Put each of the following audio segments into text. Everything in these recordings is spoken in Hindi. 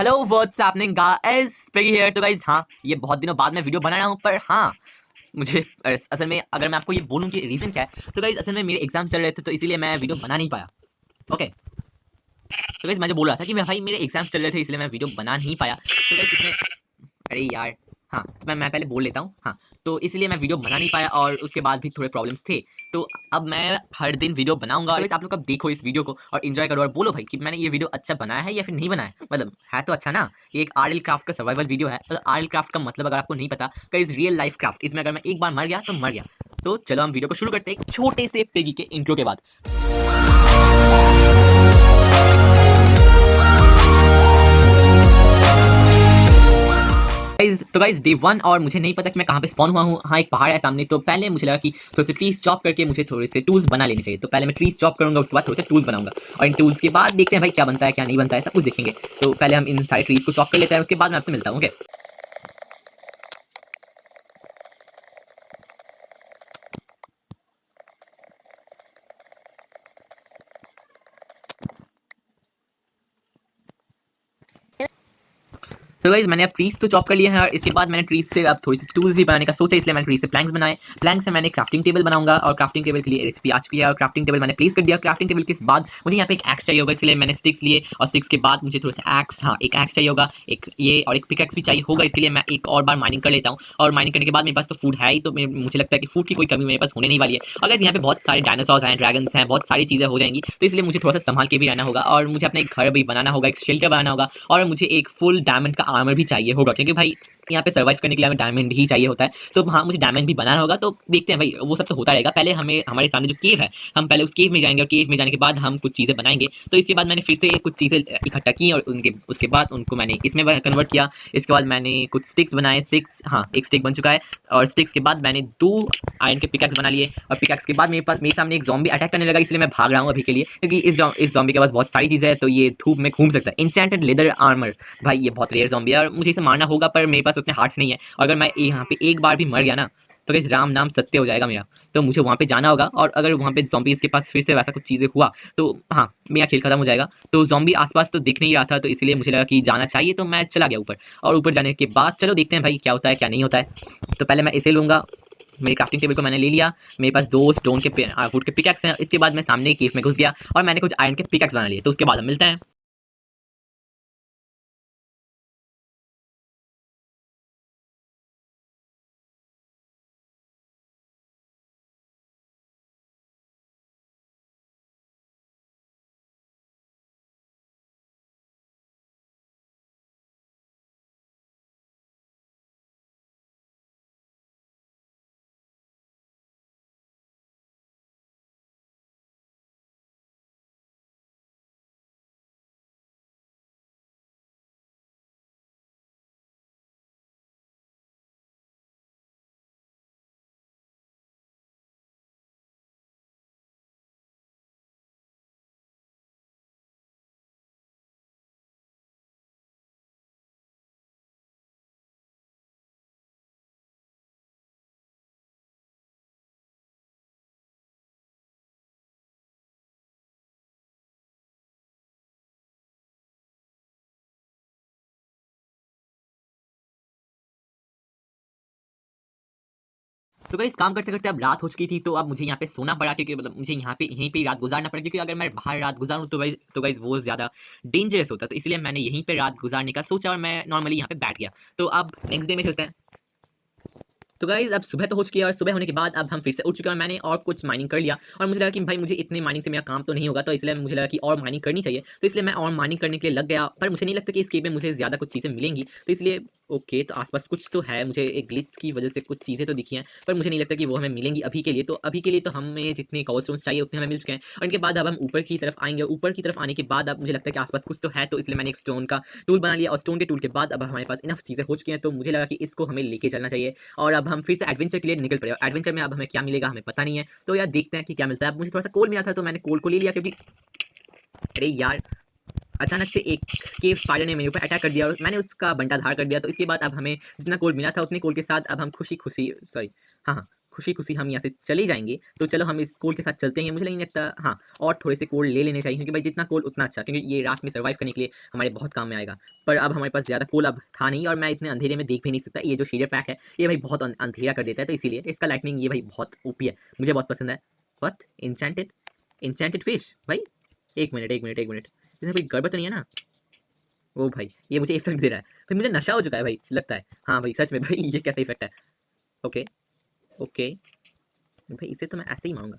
Hello what's happening guys, piggy here. तो गाइस हाँ, ये बहुत दिनों बाद मैं वीडियो बना रहा हूँ, पर हाँ मुझे असल में अगर मैं आपको ये बोलूँ कि रीज़न क्या है, तो गाइस असल में मेरे एग्जाम चल रहे थे, तो इसीलिए मैं वीडियो बना नहीं पाया। ओके, तो गाइस मैं जो बोल रहा था कि भाई मेरे एग्जाम्स चल रहे थे, इसलिए मैं वीडियो बना नहीं पाया। तो गाइस इसमें अरे यार, हाँ तो मैं पहले बोल लेता हूँ। हाँ, तो इसलिए मैं वीडियो बना नहीं पाया और उसके बाद भी थोड़े प्रॉब्लम्स थे। तो अब मैं हर दिन वीडियो बनाऊंगा, तो आप लोग अब देखो इस वीडियो को और एंजॉय करो और बोलो भाई कि मैंने ये वीडियो अच्छा बनाया है या फिर नहीं बनाया। मतलब है तो अच्छा ना। ये एक आर एल क्राफ्ट का सर्वाइवल वीडियो है। तो आर एल क्राफ्ट का मतलब अगर आपको नहीं पता, गाइस रियल लाइफ क्राफ्ट। इसमें अगर मैं एक बार मर गया तो मर गया। तो चलो हम वीडियो को शुरू करते हैं एक छोटे से पेगी के इंट्रो के बाद। तो गाइज डे 1 और मुझे नहीं पता कि मैं कहाँ पे स्पॉन हुआ हूँ। हाँ, एक पहाड़ है सामने, तो पहले मुझे लगा कि थोड़े से ट्रीज चॉप करके मुझे थोड़े से टूल्स बना लेने चाहिए। तो पहले मैं ट्रीज चॉप करूंगा, उसके बाद थोड़े से टूल्स बनाऊंगा और इन टूल्स के बाद देखते हैं भाई क्या बनता है क्या नहीं बनता है, सब कुछ देखेंगे। तो पहले हम इन सारे ट्रीज को चॉप कर लेते हैं, उसके बाद मैं आपसे मिलता हूँ। ओके, तो गाइस मैंने अब ट्रीज तो चॉप कर लिया है और इसके बाद मैंने ट्रीज से अब थोड़ी सी टूल्स भी बनाने का सोचा, इसलिए मैंने ट्रीज से प्लैंक्स बनाए। प्लैंक से मैंने क्राफ्टिंग टेबल बनाऊंगा और क्राफ्टिंग टेबल के लिए रेसिपी आ चुकी है और क्राफ्टिंग टेबल मैंने प्लेस कर दिया। क्राफ्टिंग टेबल के बाद मुझे यहाँ पे एक एक्स चाहिए होगा, इसलिए मैंने स्टिक्स लिए और स्टिक्स के बाद मुझे थोड़ा सा एक्स, हाँ एक एक्स चाहिए होगा, एक ये और एक पिकैक्स भी चाहिए होगा। इसके लिए मैं एक और बार माइनिंग कर लेता हूँ और माइनिंग करने के बाद मेरे पास तो फूड है ही, तो मुझे लगता है कि फूड की कोई कमी मेरे पास होने नहीं वाली है। अगर यहाँ पे बहुत सारे डायनासोर्स हैं, ड्रैगन्स हैं, बहुत सारी चीज़ें हो जाएंगी, तो इसलिए मुझे थोड़ा सा संभाल के भी रहना होगा और मुझे अपना एक घर भी बनाना होगा, एक शेल्टर बनाना होगा और मुझे एक फुल डायमंड का आर्मर भी चाहिए होगा, क्योंकि भाई यहाँ पे सर्वाइव करने के लिए हमें डायमंड ही चाहिए होता है। तो हाँ, मुझे डायमंड भी बनाना होगा। तो देखते हैं भाई, वो सब तो होता रहेगा। पहले हमें हमारे सामने जो केव है, हम पहले उस केव में जाएंगे और केव में जाने के बाद हम कुछ चीज़ें बनाएंगे। तो इसके बाद मैंने फिर से कुछ चीज़ें इकट्ठा की और उनके उसके बाद उनको मैंने इसमें कन्वर्ट किया। इसके बाद मैंने कुछ स्टिक्स बनाए। स्टिक्स, हाँ एक स्टिक बन चुका है और स्टिक्स के बाद मैंने 2 आयरन के पिकैक्स बना लिए और पिकैक्स के बाद मेरे सामने एक ज़ॉम्बी अटैक करने लगा, इसलिए मैं भाग रहा हूँ अभी के लिए, क्योंकि इस ज़ॉम्बी के पास बहुत सारी चीज़ें हैं, तो ये धूप में घूम सकता है। इंचेंटेड लेदर आर्मर, भाई ये बहुत रेयर ज़ॉम्बी है और मुझे इसे मारना होगा, पर मेरे पास उतने हार्ट नहीं है। अगर मैं यहाँ पे एक बार भी मर गया ना, तो गाइस राम नाम सत्य हो जाएगा मेरा। तो मुझे वहाँ पे जाना होगा और अगर वहाँ पे ज़ॉम्बीज़ के पास फिर से वैसा कुछ चीज़ें हुआ, तो हाँ मेरा खेल खत्म हो जाएगा। तो ज़ॉम्बी आसपास तो दिख नहीं रहा था, तो इसलिए मुझे लगा कि जाना चाहिए, तो मैं चला गया ऊपर। और ऊपर जाने के बाद चलो देखते हैं भाई क्या होता है क्या नहीं होता है। तो पहले मैं इसे लूँगा। मेरी क्राफ्टिंग टेबल को मैंने ले लिया। मेरे पास 2 स्टोन के वुड के पिकैक्स हैं। इसके बाद मैं सामने केव में घुस गया और मैंने कुछ आयरन के पिकैक्स बना लिए। तो उसके बाद हम मिलते हैं। तो गाइस काम करते करते अब रात हो चुकी थी, तो अब मुझे यहाँ पे सोना पड़ा, क्योंकि मतलब मुझे यहाँ पे यहीं पे ही रात गुजारना पड़ा, क्योंकि अगर मैं बाहर रात गुजारूँ तो गाइस वो ज़्यादा डेंजरस होता। तो इसलिए मैंने यहीं पे रात गुजारने का सोचा और मैं नॉर्मली यहाँ पे बैठ गया। तो अब नेक्स्ट डे में चलते हैं। तो गाइस अब सुबह तो हो चुकी है और सुबह होने के बाद अब हम फिर से उठ चुके हैं और मैंने और कुछ माइनिंग कर लिया और मुझे लगा कि भाई मुझे इतनी माइनिंग से मेरा काम तो नहीं होगा, तो इसलिए मुझे लगा कि और माइनिंग करनी चाहिए। तो इसलिए मैं और माइनिंग करने के लिए लग गया, पर मुझे नहीं लगता कि इस गेम में मुझे ज़्यादा कुछ चीज़ें मिलेंगी। तो इसलिए ओके, तो आसपास कुछ तो है, मुझे एक ग्लिच की वजह से कुछ चीज़ें तो दिखी हैं, पर मुझे नहीं लगता कि वो हमें मिलेंगी अभी के लिए। तो अभी के लिए तो हमें जितने कॉबलस्टोन्स चाहिए उतने हमें मिल चुके हैं और इनके बाद अब हम ऊपर की तरफ आएंगे। ऊपर की तरफ आने के बाद अब मुझे लगता है कि आसपास कुछ तो है, तो इसलिए मैंने एक स्टोन का टूल बना लिया और स्टोन के टूल के बाद अब हमारे पास इनफ चीज़ें हो चुकी हैं, तो मुझे लगा कि इसको हमें लेके चलना चाहिए और अब हम फिर से एडवेंचर के लिए निकल पड़े। एडवेंचर में अब हमें क्या मिलेगा हमें पता नहीं है, तो यार देखते हैं कि क्या मिलता है। अब मुझे थोड़ा सा कोल मिला था, तो मैंने कोल को ले लिया, क्योंकि अरे यार अचानक से एक केव स्पाइडर ने मेरे ऊपर अटैक कर दिया और मैंने उसका बंटाधार कर दिया। तो इसके बाद अब हमें जितना कोल मिला था उतने कोल के साथ अब हम खुशी खुशी, सॉरी, हाँ हाँ, खुशी खुशी हम यहाँ से चले जाएंगे। तो चलो हम इस कोल के साथ चलते हैं। मुझे नहीं लगता, हाँ, और थोड़े से कोल ले लेने चाहिए, क्योंकि भाई जितना कोल उतना अच्छा, क्योंकि ये रात में सर्वाइव करने के लिए हमारे बहुत काम में आएगा। पर अब हमारे पास ज़्यादा कोल अब था नहीं, और मैं इतने अंधेरे में देख भी नहीं सकता। ये जो शेडर पैक है ये भाई बहुत अंधेरा कर देता है, तो इसीलिए इसका लाइटनिंग ये भाई बहुत ओपी है, मुझे बहुत पसंद है। व्हाट, इंचेंटेड, इंचेंटेड फिश भाई, एक मिनट एक मिनट एक मिनट, इसमें कोई गड़बड़ तो नहीं है ना? ओ भाई, ये मुझे इफेक्ट दे रहा है, फिर मुझे नशा हो चुका है भाई लगता है। हाँ भाई सच में भाई, ये कैसा इफेक्ट है? ओके ओके भाई, इसे तो मैं ऐसे ही मारूंगा।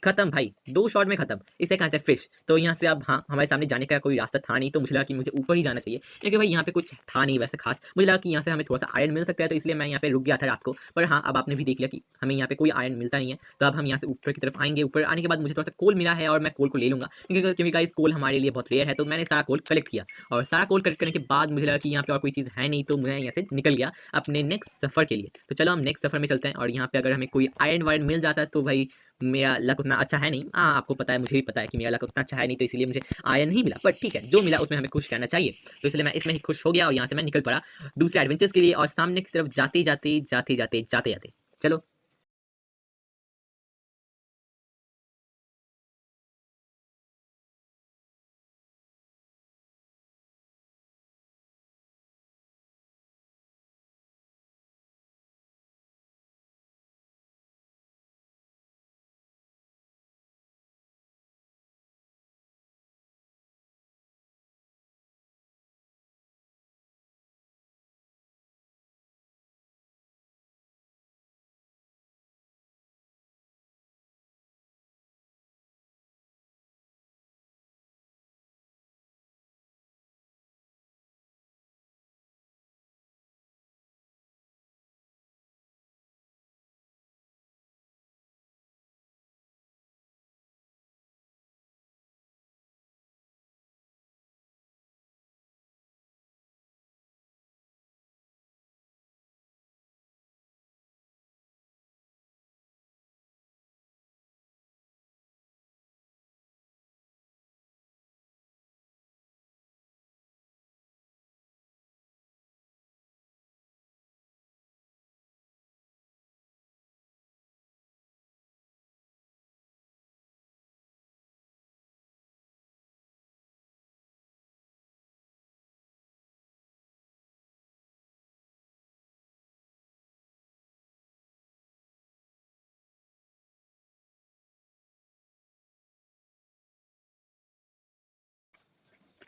खत्म भाई, 2 शॉट में खत्म। इसे कहते हैं फिश। तो यहाँ से अब हाँ, हमारे सामने जाने का कोई रास्ता था नहीं, तो मुझे लगा कि मुझे ऊपर ही जाना चाहिए, क्योंकि भाई यहाँ पे कुछ था नहीं वैसे खास। मुझे लगा कि यहाँ से हमें थोड़ा सा आयरन मिल सकता है, तो इसलिए मैं यहाँ पे रुक गया था रात को। पर हाँ, अब आपने भी देख लिया कि हमें यहाँ पे कोई आयरन मिलता नहीं है। तो अब हम यहाँ से ऊपर की तरफ आएंगे। ऊपर आने के बाद मुझे थोड़ा सा कोल मिला है, और मैं कोल को ले लूंगा, क्योंकि गाइस कोल हमारे लिए बहुत रेयर है। तो मैंने सारा कोल कलेक्ट किया, और सारा कोल कलेक्ट करने के बाद मुझे लगा कि यहाँ पे और कोई चीज़ है नहीं, तो मैं यहाँ से निकल गया अपने नेक्स्ट सफ़र के लिए। तो चलो हम नेक्स्ट सफ़र में चलते हैं, और यहाँ पे अगर हमें कोई आयरन वायरन मिल जाता है तो भाई मेरा लक उतना अच्छा है नहीं। हाँ, आपको पता है, मुझे भी पता है कि मेरा लक उतना अच्छा है नहीं, तो इसलिए मुझे आयरन नहीं मिला। पर ठीक है, जो मिला उसमें हमें खुश रहना चाहिए। तो इसलिए मैं इसमें ही खुश हो गया, और यहाँ से मैं निकल पड़ा दूसरे एडवेंचर्स के लिए, और सामने की तरफ जाते जाते जाते जाते जाते जाते चलो।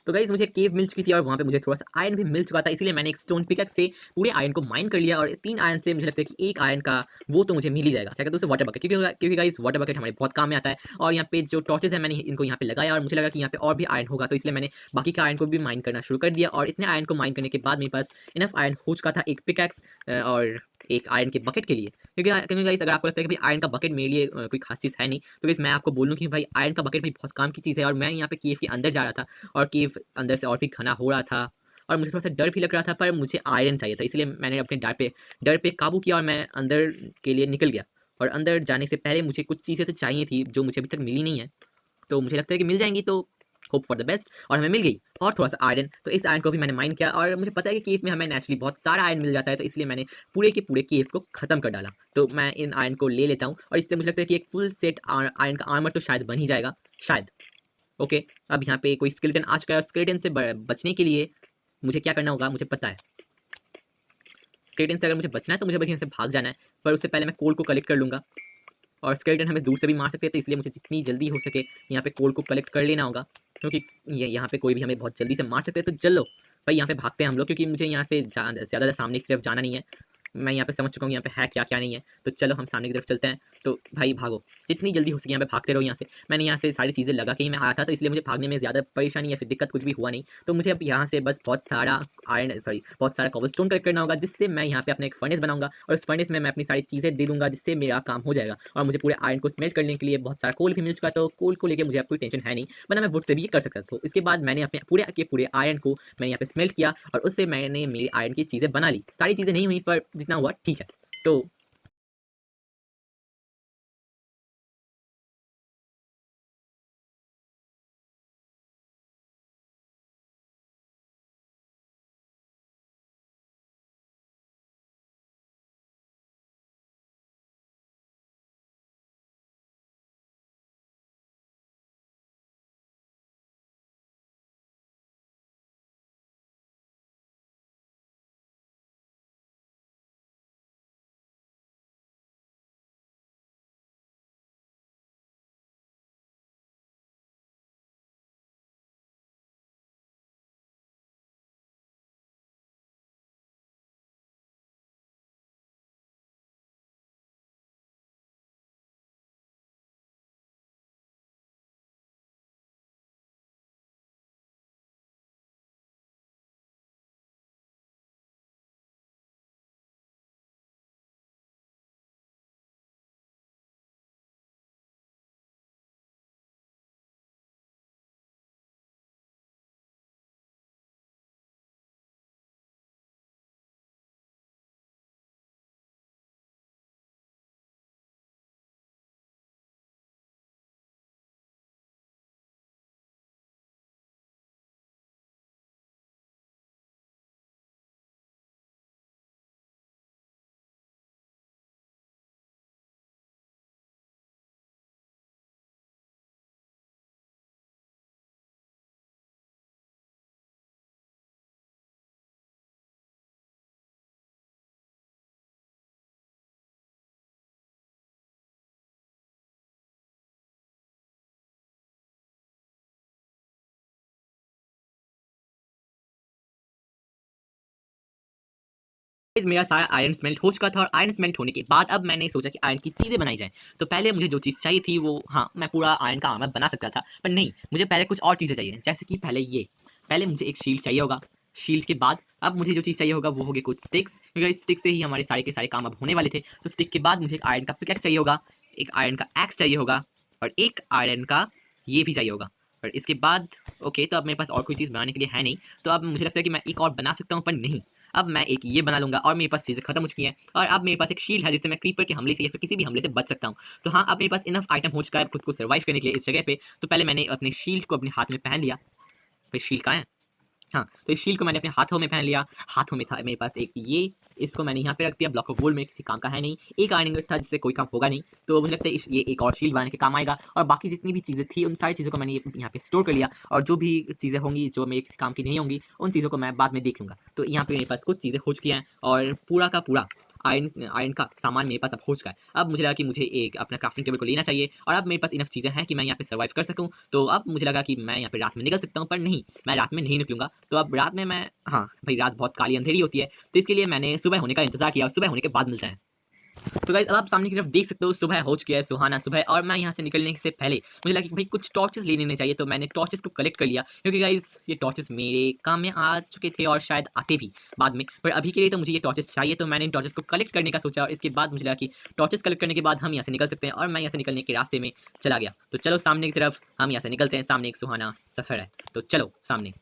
तो गाइस मुझे केव मिल चुकी थी, और वहाँ पे मुझे थोड़ा सा आयरन भी मिल चुका था, इसलिए मैंने एक स्टोन पिकैक्स से पूरे आयरन को माइन कर लिया। और 3 आयरन से मुझे लगता है कि 1 आयरन का वो तो मुझे मिल ही जाएगा, क्या कहते हैं उसे, वाटर बकेट, क्योंकि गाइस वाटर बकेट हमारे बहुत काम में आता है। और यहाँ पे जो टॉर्चेस है मैंने इनको यहाँ पे लगाया, और मुझे लगा कि यहाँ पे और भी आयरन होगा, तो इसलिए मैंने बाकी का आयरन को भी माइन करना शुरू कर दिया। और इतने आयरन को माइन करने के बाद मेरे पास इनफ आयरन हो चुका था एक पिकैक्स और एक आयरन के बकेट के लिए। क्योंकि गाइस अगर आपको लगता है कि भाई आयरन का बकेट मेरे लिए कोई खास चीज़ है नहीं, तो गाइस मैं आपको बोलूँ कि भाई आयरन का बकेट भी बहुत काम की चीज़ है। और मैं यहाँ पे केव के अंदर जा रहा था, और केव अंदर से और भी घना हो रहा था, और मुझे थोड़ा सा डर भी लग रहा था, पर मुझे आयरन चाहिए था, इसलिए मैंने अपने डर पे काबू किया, और मैं अंदर के लिए निकल गया। और अंदर जाने से पहले मुझे कुछ चीज़ें तो चाहिए थी, जो मुझे अभी तक मिली नहीं है, तो मुझे लगता है कि मिल जाएंगी, तो होप फॉर द बेस्ट। और हमें मिल गई, और थोड़ा सा आयरन, तो इस आयरन को भी मैंने माइन किया, और मुझे पता है कि केव में हमें नेचुरली बहुत सारा आयरन मिल जाता है, तो इसलिए मैंने पूरे के पूरे केव को खत्म कर डाला। तो मैं इन आयरन को ले लेता हूँ, और इससे मुझे लगता है कि एक फुल सेट आयरन का आर्मर तो शायद बन ही जाएगा, शायद। ओके, अब यहाँ पे कोई स्केलेटन आ चुका है, और स्केलेटन से बचने के लिए मुझे क्या करना होगा मुझे पता है। स्केलेटन से अगर मुझे बचना है तो मुझे बस यहाँ से भाग जाना है, पर उससे पहले मैं कोल को कलेक्ट कर लूँगा। और स्केलेटन हमें दूर से भी मार सकते हैं, तो इसलिए मुझे जितनी जल्दी हो सके यहाँ पे कोल को कलेक्ट कर लेना होगा, क्योंकि ये यहाँ पे कोई भी हमें बहुत जल्दी से मार सकते हैं। तो चलो भाई, यहाँ पे भागते हैं हम लोग, क्योंकि मुझे यहाँ से ज़्यादा सामने की तरफ जाना नहीं है। मैं यहाँ पे समझ चुका हूँ यहाँ पे है क्या क्या नहीं है, तो चलो हम सामने की तरफ चलते हैं। तो भाई भागो, जितनी जल्दी हो सके यहाँ पे भागते रहो। यहाँ से मैंने यहाँ से सारी चीज़ें लगा के ही मैं आया था, तो इसलिए मुझे भागने में ज़्यादा परेशानी या फिर दिक्कत कुछ भी हुआ नहीं। तो मुझे अब यहाँ से बस बहुत सारा कॉबलस्टोन कलेक्ट करना होगा, जिससे मैं यहाँ पे अपना एक फर्नेस बनाऊंगा, और उस फर्नेस में मैं अपनी सारी चीज़ें दे दूंगा, जिससे मेरा काम हो जाएगा। और मुझे पूरे आयरन को स्मेल्ट करने के लिए बहुत सारा कोल भी मिल चुका है, तो कोल को लेकर मुझे अब कोई टेंशन है नहीं, वरना मैं वुड से भी ये कर सकता था। तो इसके बाद मैंने अपने पूरे के पूरे आयरन को मैंने यहाँ पे स्मेल्ट किया, और उससे मैंने मेरी आयरन की चीज़ें बना ली। सारी चीज़ें नहीं हुई, पर जितना हुआ ठीक है। तो मेरा सारा आयरन स्मेल्ट हो चुका था और आयरन स्मेल्ट होने के बाद अब मैंने सोचा कि आयरन की चीज़ें बनाई जाएँ। तो पहले मुझे जो चीज़ चाहिए थी वो, हाँ, मैं पूरा आयरन का आर्मर बना सकता था, पर नहीं, मुझे पहले कुछ और चीज़ें चाहिए। जैसे कि पहले मुझे एक शील्ड चाहिए होगा। शील्ड के बाद अब मुझे जो चीज़ चाहिए होगा वो होगी कुछ स्टिक्स, क्योंकि इस स्टिक से ही हमारे सारे के सारे काम अब होने वाले थे। तो स्टिक के बाद मुझे एक आयरन का पिकैक्स चाहिए होगा, एक आयरन का एक्स चाहिए होगा और एक आयरन का ये भी चाहिए होगा। और इसके बाद ओके, तो अब मेरे पास और कोई चीज़ बनाने के लिए है नहीं, तो अब मुझे लगता है कि मैं एक और बना सकता हूँ, पर नहीं, अब मैं एक ये बना लूँगा और मेरे पास चीज़ें खत्म हो चुकी हैं और अब मेरे पास एक शील्ड है जिससे मैं क्रीपर के हमले से या फिर किसी भी हमले से बच सकता हूँ। तो हाँ, अब मेरे पास इनफ आइटम हो चुका है खुद को सर्वाइव करने के लिए इस जगह पे। तो पहले मैंने अपने शील्ड को अपने हाथ में पहन लिया। भाई शील्ड कहाँ है? हाँ, तो इस शील्ड को मैंने अपने हाथों में पहन लिया। हाथों में था मेरे पास एक ये, इसको मैंने यहाँ पे रख दिया। ब्लॉक ऑफ वुड मेरे किसी काम का है नहीं। एक आयरन इंगॉट था जिससे कोई काम होगा नहीं, तो मुझे लगता है ये एक और शील्ड बनाने के काम आएगा। और बाकी जितनी भी चीज़ें थी उन सारी चीज़ों को मैंने यहाँ पे स्टोर कर लिया और जो भी चीज़ें होंगी जो मेरे किसी काम की नहीं होंगी उन चीज़ों को मैं बाद में देख लूँगा। तो यहाँ पे मेरे पास कुछ चीज़ें हो चुकी हैं और पूरा का पूरा आयरन आयरन का सामान मेरे पास अब हो चुका है। अब मुझे लगा कि मुझे एक अपना क्राफ्टिंग टेबल को लेना चाहिए और अब मेरे पास इनफ चीज़ें हैं कि मैं यहाँ पे सर्वाइव कर सकूँ। तो अब मुझे लगा कि मैं यहाँ पे रात में निकल सकता हूँ, पर नहीं, मैं रात में नहीं निकलूँगा। तो अब रात में मैं, हाँ, भाई रात बहुत काली अंधेरी होती है, तो इसके लिए मैंने सुबह होने का इंतज़ार किया और सुबह होने के बाद मिलता है। तो गाइस अब आप सामने की तरफ देख सकते हो सुबह हो चुकी है, सुहाना सुबह, और मैं यहाँ से निकलने से पहले मुझे लगा कि भाई कुछ टॉर्चेस ले लेने चाहिए, तो मैंने टॉर्चेस को कलेक्ट कर लिया क्योंकि गाइस ये टॉर्चेस मेरे काम में आ चुके थे और शायद आते भी बाद में, पर अभी के लिए तो मुझे ये टॉर्चेस चाहिए। तो मैंने इन टॉर्चेस को कलेक्ट करने का सोचा और इसके बाद मुझे लगा कि टॉर्चेस कलेक्ट करने के बाद हम यहाँ से निकल सकते हैं और मैं यहाँ से निकलने के रास्ते में चला गया। तो चलो सामने की तरफ हम यहाँ से निकलते हैं, सामने एक सुहाना सफर है, तो चलो सामने।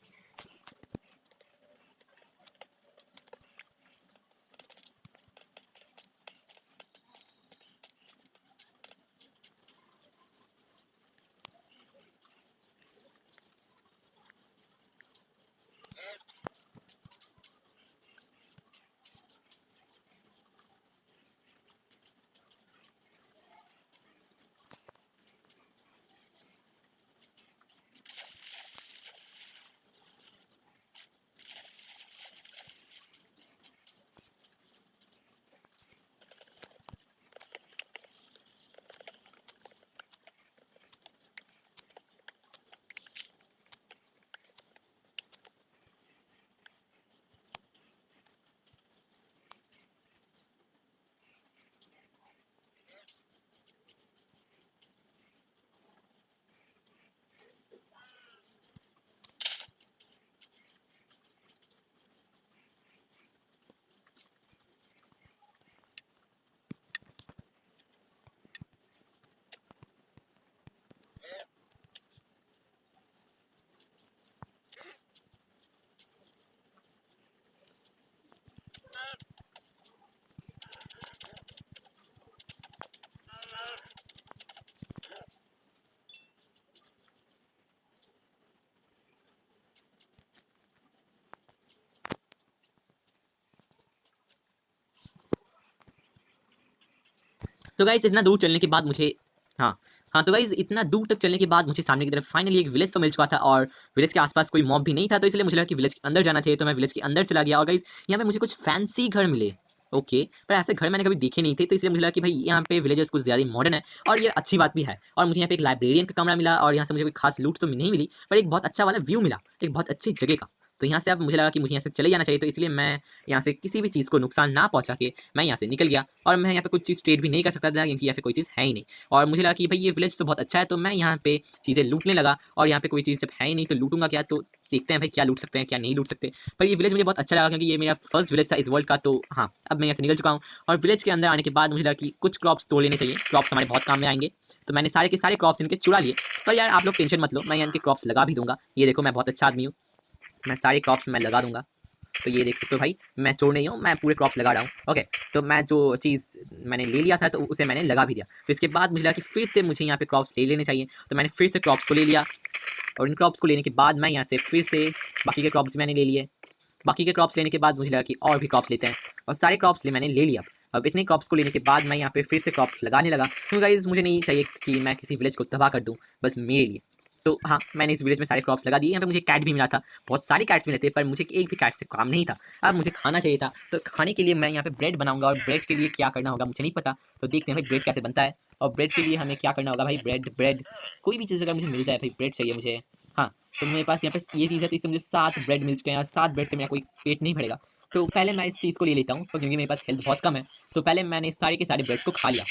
तो गाइस इतना दूर चलने के बाद मुझे, हाँ, हाँ, तो गाइस इतना दूर तक चलने के बाद मुझे सामने की तरफ फाइनली एक विलेज तो मिल चुका था और विलेज के आसपास कोई मॉब भी नहीं था, तो इसलिए मुझे लगा कि विलेज के अंदर जाना चाहिए। तो मैं विलेज के अंदर चला गया और गाइस यहाँ पे मुझे कुछ फैंसी घर मिले। ओके, पर ऐसे घर मैंने कभी देखे नहीं थे, तो इसलिए मुझे लगा कि भाई यहाँ पे विलेजर्स कुछ ज़्यादा मॉडर्न है और ये अच्छी बात भी है। और मुझे यहाँ पे एक लाइब्रेरियन का कमरा मिला और यहाँ से मुझे कोई खास लूट तो नहीं मिली, पर एक बहुत अच्छा वाला व्यू मिला, एक बहुत अच्छी जगह का। तो यहाँ से अब मुझे लगा कि मुझे यहाँ से चले जाना चाहिए, तो इसलिए मैं यहाँ से किसी भी चीज़ को नुकसान ना पहुँचा के मैं यहाँ से निकल गया और मैं यहाँ पे कुछ चीज़ ट्रेड भी नहीं कर सकता था क्योंकि यहाँ पे कोई चीज़ है ही नहीं। और मुझे लगा कि भाई ये विलेज तो बहुत अच्छा है, तो मैं यहाँ पे चीज़ें लूटने लगा और यहाँ पे कोई चीज़ जब है ही नहीं तो लूटूंगा क्या, तो देखते हैं भाई क्या लूट सकते हैं क्या नहीं लूट सकते। पर ये विलेज मुझे बहुत अच्छा लगा क्योंकि ये मेरा फर्स्ट विलेज था इस वर्ल्ड का। तो हाँ, अब मैं यहाँ से निकल चुका हूँ और विलेज के अंदर आने के बाद मुझे लगा कि कुछ क्रॉप्स तोड़ लेने चाहिए, क्रॉप्स हमारे बहुत काम में आएंगे। तो मैंने सारे के सारे क्रॉप्स इनके चुरा लिए। पर यार आप लोग टेंशन मत लो, मैं इनके क्रॉप्स लगा भी दूंगा। ये देखो मैं बहुत अच्छा आदमी हूँ, मैं सारे क्रॉप्स मैं लगा दूंगा। तो ये देख सकते हो भाई, मैं चोर नहीं हूँ, मैं पूरे क्रॉप्स लगा रहा हूँ। ओके, तो मैं जो चीज़ मैंने ले लिया था तो उसे मैंने लगा भी दिया। तो इसके बाद मुझे लगा कि फिर से मुझे यहाँ पे क्रॉप्स ले लेने चाहिए, तो मैंने फिर से क्रॉप्स को ले लिया और इन क्रॉप्स को लेने के बाद मैं यहाँ से फिर से बाकी के क्रॉप्स मैंने ले लिए। बाकी के क्रॉप्स लेने के बाद मुझे लगा कि और भी क्रॉप्स लेते हैं और सारे क्रॉप्स मैंने ले लिया। अब इतने क्रॉप्स को लेने के बाद मैं यहाँ पे फिर से क्रॉप्स लगाने लगा क्योंकि गाइस मुझे नहीं चाहिए कि मैं किसी विलेज को तबाह कर दूँ बस मेरे लिए। तो हाँ, मैंने इस विलेज में सारे क्रॉप्स लगा दिए। यहाँ पे मुझे कैट भी मिला था, बहुत सारे कैट्स मिले थे, पर मुझे एक भी कैट से काम नहीं था। अब मुझे खाना चाहिए था, तो खाने के लिए मैं यहाँ पे ब्रेड बनाऊंगा और ब्रेड के लिए क्या करना होगा मुझे नहीं पता। तो देखते हैं भाई ब्रेड कैसे बनता है और ब्रेड के लिए हमें क्या करना होगा। भाई ब्रेड ब्रेड कोई भी चीज़ अगर मुझे मिल जाए, भाई ब्रेड चाहिए मुझे। हाँ, तो मेरे पास यहाँ पे ये चीज़ है, तो इससे मुझे 7 ब्रेड मिल चुके हैं और 7 ब्रेड से मेरा कोई पेट नहीं भरेगा। तो पहले मैं इस चीज़ को ले लेता हूँ, तो क्योंकि मेरे पास हेल्थ बहुत कम है, तो पहले मैंने सारे के सारे ब्रेड्स को खा लिया।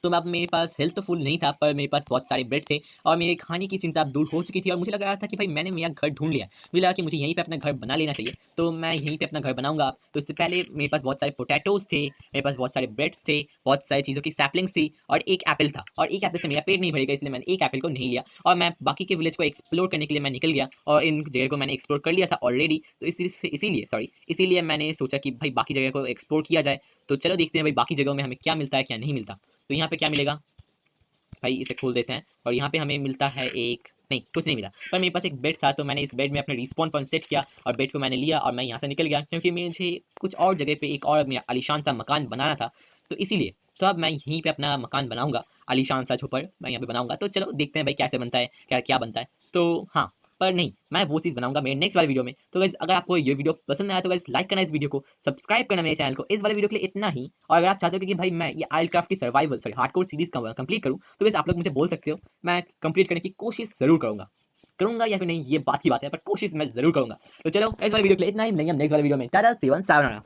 तो अब मेरे पास हेल्थ तो फुल नहीं था, पर मेरे पास बहुत सारे ब्रेड थे और मेरे खाने की चिंता अब दूर हो चुकी थी और मुझे लग रहा था कि भाई मैंने मेरा घर ढूँढ लिया। मुझे लगा कि मुझे यहीं पे अपना घर बना लेना चाहिए, तो मैं यहीं पे अपना घर बनाऊँगा। तो इससे पहले मेरे पास बहुत सारे पोटैटोज़ थे, मेरे पास बहुत सारे ब्रेड्स थे, बहुत सारी चीज़ों की सैपलिंग्स थी और एक एप्पल था, और एक एप्पल से मेरा पेट नहीं भरेगा, इसलिए मैंने एक एप्पल को नहीं लिया और मैं बाकी के विलेज को एक्सप्लोर करने के लिए मैं निकल गया और इन जगह को मैंने एक्सप्लोर कर लिया था ऑलरेडी। तो इसीलिए मैंने सोचा कि भाई बाकी जगह को एक्सप्लोर किया जाए। तो चलो देखते हैं भाई बाकी जगहों में हमें क्या मिलता है, क्या नहीं मिलता। तो यहाँ पे क्या मिलेगा भाई, इसे खोल देते हैं और यहाँ पे हमें मिलता है एक, नहीं कुछ नहीं मिला, पर मेरे पास एक बेड था, तो मैंने इस बेड में अपने रिस्पॉन पॉइंट सेट किया और बेड को मैंने लिया और मैं यहाँ से निकल गया, क्योंकि मुझे कुछ और जगह पे एक और मेरा आलीशान सा मकान बनाना था। तो इसीलिए तो अब मैं यहीं पे अपना मकान बनाऊंगा, आलीशान सा झोपड़ मैं यहाँ पे बनाऊंगा। तो चलो देखते हैं भाई कैसे बनता है, क्या क्या बनता है। तो हाँ, पर नहीं, मैं वो चीज़ बनाऊंगा मेरे नेक्स्ट वाले वीडियो में। तो गाइस अगर आपको ये वीडियो पसंद आया तो गाइस लाइक करना इस वीडियो को, सब्सक्राइब करना मेरे चैनल को। इस वाले वीडियो के लिए इतना ही, और अगर आप चाहते हो कि भाई मैं ये आइलक्राफ्ट की सर्वाइवल हार्डकोर सीरीज कंप्लीट करूँ, तो गाइस आप लोग मुझे बोल सकते हो, मैं कंप्लीट करने की कोशिश जरूर करूंगा या फिर नहीं ये बात की बात है, पर कोशिश मैं जरूर करूंगा। तो चलो इस वाले वीडियो के लिए इतना ही, मिलेंगे हम नेक्स्ट वाले वीडियो में। टाटा, सी वन, सायोनारा।